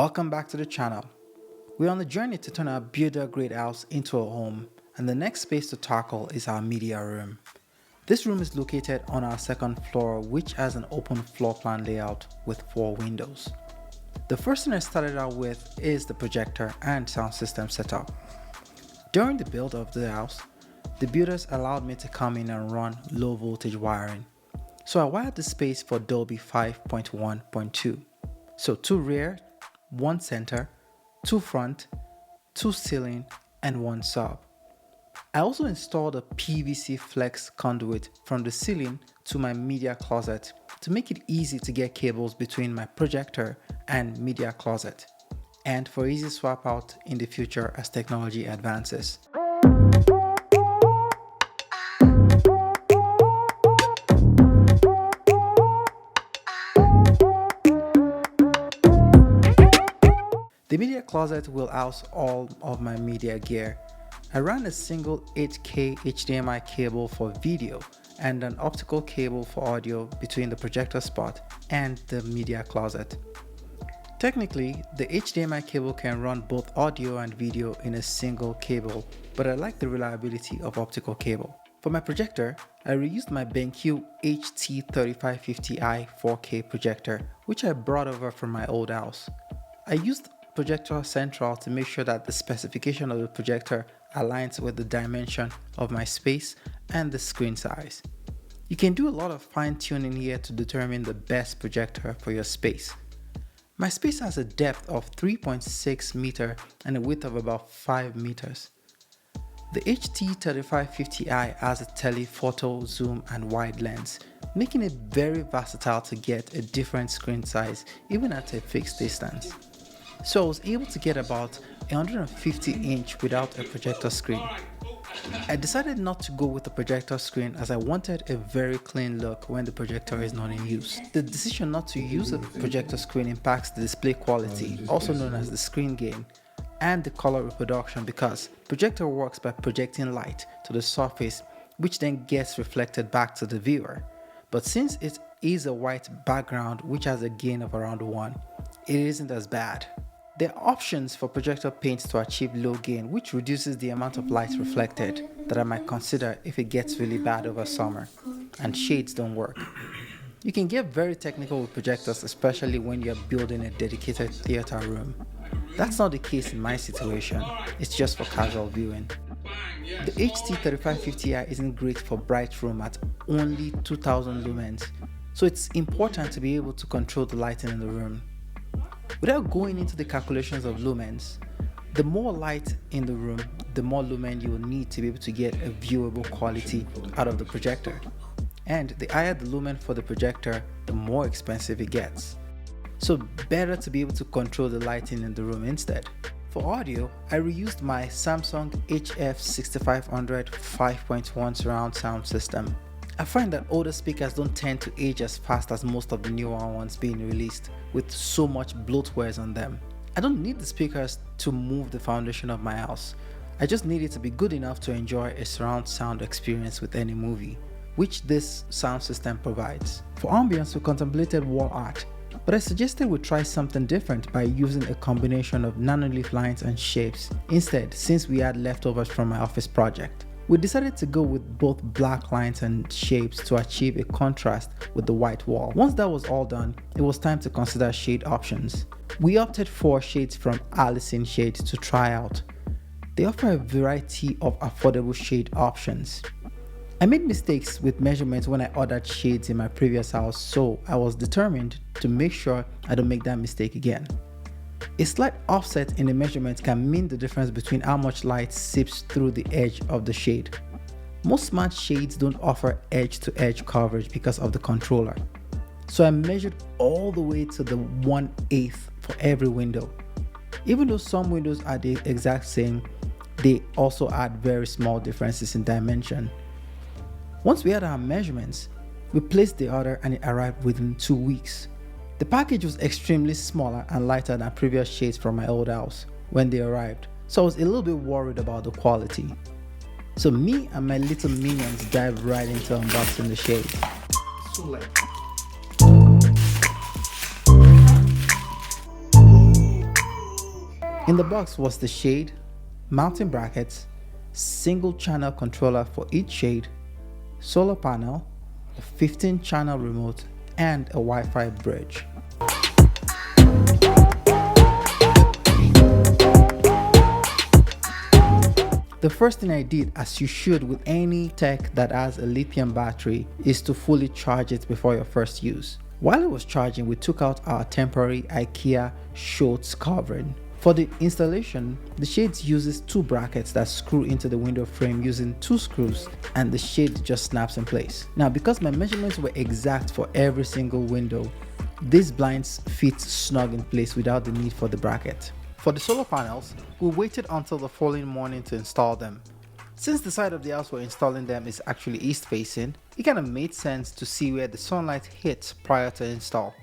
Welcome back to the channel. We're on the journey to turn our builder grade house into a home, and the next space to tackle is our media room. This room is located on our second floor, which has an open floor plan layout with 4 windows. The first thing I started out with is the projector and sound system setup. During the build of the house, the builders allowed me to come in and run low voltage wiring. So I wired the space for Dolby 5.1.2. So 2 rear, 1 center, 2 front, 2 ceiling, and 1 sub. I also installed a PVC flex conduit from the ceiling to my media closet to make it easy to get cables between my projector and media closet, and for easy swap out in the future as technology advances. The media closet will house all of my media gear. I ran a single 8K HDMI cable for video and an optical cable for audio between the projector spot and the media closet. Technically, the HDMI cable can run both audio and video in a single cable, but I like the reliability of optical cable. For my projector, I reused my BenQ HT3550i 4K projector, which I brought over from my old house. I used Projector Central to make sure that the specification of the projector aligns with the dimension of my space and the screen size. You can do a lot of fine tuning here to determine the best projector for your space. My space has a depth of 3.6 meters and a width of about 5 meters. The HT3550i has a telephoto, zoom, and wide lens, making it very versatile to get a different screen size even at a fixed distance. So I was able to get about 150-inch without a projector screen. I decided not to go with a projector screen as I wanted a very clean look when the projector is not in use. The decision not to use a projector screen impacts the display quality, also known as the screen gain, and the color reproduction because projector works by projecting light to the surface, which then gets reflected back to the viewer. But since it is a white background which has a gain of around 1, it isn't as bad. There are options for projector paints to achieve low gain, which reduces the amount of light reflected that I might consider if it gets really bad over summer and shades don't work. You can get very technical with projectors, especially when you're building a dedicated theater room. That's not the case in my situation, it's just for casual viewing. The HT3550i isn't great for bright room at only 2000 lumens, so it's important to be able to control the lighting in the room. Without going into the calculations of lumens, the more light in the room, the more lumen you will need to be able to get a viewable quality out of the projector. And the higher the lumen for the projector, the more expensive it gets. So better to be able to control the lighting in the room instead. For audio, I reused my Samsung HF6500 5.1 surround sound system. I find that older speakers don't tend to age as fast as most of the newer ones being released with so much bloatwares on them. I don't need the speakers to move the foundation of my house. I just need it to be good enough to enjoy a surround sound experience with any movie, which this sound system provides. For ambience, we contemplated wall art, but I suggested we try something different by using a combination of Nanoleaf Lines and Shapes instead, since we had leftovers from my office project. We decided to go with both black lines and shapes to achieve a contrast with the white wall. Once that was all done, it was time to consider shade options. We opted for shades from Allesin shades to try out. They offer a variety of affordable shade options. I made mistakes with measurements when I ordered shades in my previous house, so I was determined to make sure I don't make that mistake again. A slight offset in the measurement can mean the difference between how much light seeps through the edge of the shade. Most smart shades don't offer edge-to-edge coverage because of the controller. So I measured all the way to the 1/8 for every window. Even though some windows are the exact same, they also add very small differences in dimension. Once we had our measurements, we placed the order and it arrived within 2 weeks. The package was extremely smaller and lighter than previous shades from my old house when they arrived, so I was a little bit worried about the quality. So me and my little minions dived right into unboxing the shades. So In the box was the shade, mounting brackets, single channel controller for each shade, solar panel, a 15-channel remote, and a Wi-Fi bridge. The first thing I did, as you should with any tech that has a lithium battery, is to fully charge it before your first use. While it was charging, we took out our temporary IKEA Schultz covering. For the installation, the shades uses two brackets that screw into the window frame using two screws, and the shade just snaps in place. Now, because my measurements were exact for every single window, these blinds fit snug in place without the need for the bracket. For the solar panels, we waited until the following morning to install them. Since the side of the house we're installing them is actually east facing, it kind of made sense to see where the sunlight hits prior to install.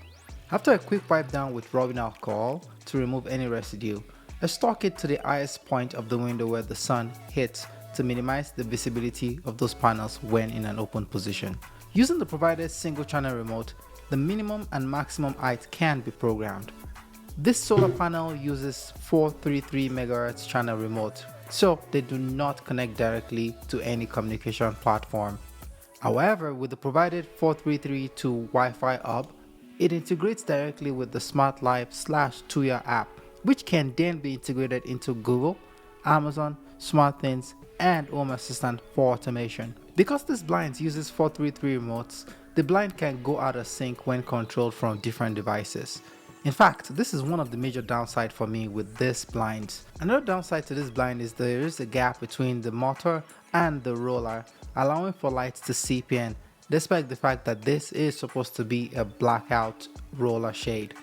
After a quick wipe down with rubbing alcohol to remove any residue, I stuck it to the highest point of the window where the sun hits to minimize the visibility of those panels when in an open position. Using the provided single channel remote, the minimum and maximum height can be programmed. This solar panel uses 433 MHz channel remote, so they do not connect directly to any communication platform. However, with the provided 433 to Wi-Fi hub, it integrates directly with the Smart Life /Tuya app, which can then be integrated into Google, Amazon, SmartThings, and Home Assistant for automation. Because this blind uses 433 remotes, the blind can go out of sync when controlled from different devices. In fact, this is one of the major downsides for me with this blind. Another downside to this blind is there is a gap between the motor and the roller, allowing for lights to seep in, despite the fact that this is supposed to be a blackout roller shade.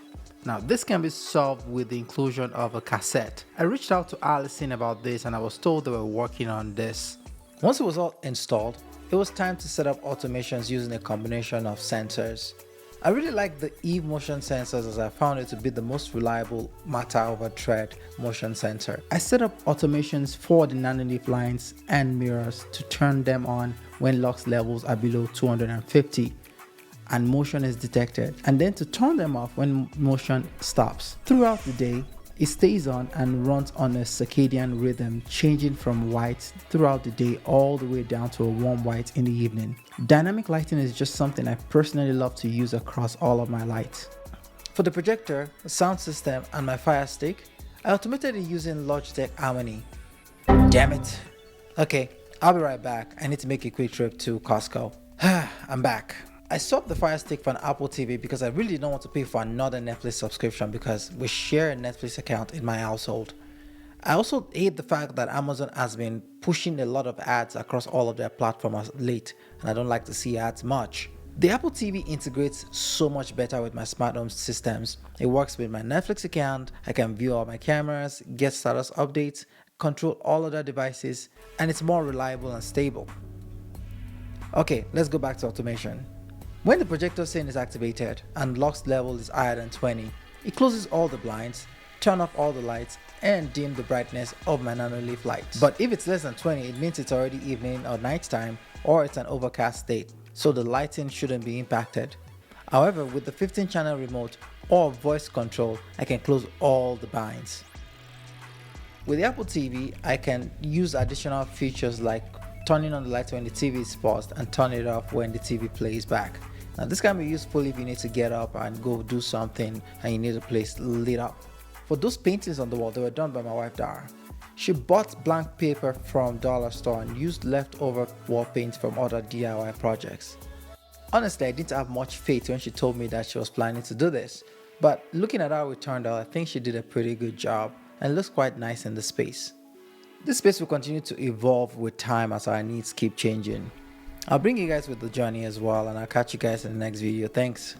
Now, this can be solved with the inclusion of a cassette. I reached out to Allesin about this and I was told they were working on this. Once it was all installed, it was time to set up automations using a combination of sensors. I really like the Eve motion sensors as I found it to be the most reliable matter over thread motion sensor. I set up automations for the Nanoleaf lines and mirrors to turn them on when lux levels are below 250 and motion is detected, and then to turn them off when motion stops. Throughout the day, it stays on and runs on a circadian rhythm, changing from white throughout the day all the way down to a warm white in the evening. Dynamic lighting is just something I personally love to use across all of my lights. For the projector, sound system, and my Fire Stick, I automated it using Logitech Harmony. Damn it. Okay, I'll be right back. I need to make a quick trip to Costco. I'm back. I swapped the Fire Stick for an Apple TV because I really don't want to pay for another Netflix subscription because we share a Netflix account in my household. I also hate the fact that Amazon has been pushing a lot of ads across all of their platforms late, and I don't like to see ads much. The Apple TV integrates so much better with my smart home systems. It works with my Netflix account, I can view all my cameras, get status updates, control all other devices, and it's more reliable and stable. Okay, let's go back to automation. When the projector scene is activated and lux level is higher than 20, it closes all the blinds, turn off all the lights, and dim the brightness of my Nanoleaf lights. But if it's less than 20, it means it's already evening or nighttime, or it's an overcast state, so the lighting shouldn't be impacted. However, with the 15-channel remote or voice control, I can close all the blinds. With the Apple TV, I can use additional features like turning on the light when the TV is paused and turn it off when the TV plays back. Now, this can be useful if you need to get up and go do something and you need a place lit up. For those paintings on the wall, they were done by my wife Dara. She bought blank paper from dollar store and used leftover wall paint from other DIY projects. Honestly, I didn't have much faith when she told me that she was planning to do this, but looking at how it turned out, I think she did a pretty good job and looks quite nice in the space. This space will continue to evolve with time as our needs keep changing. I'll bring you guys with the journey as well, and I'll catch you guys in the next video. Thanks.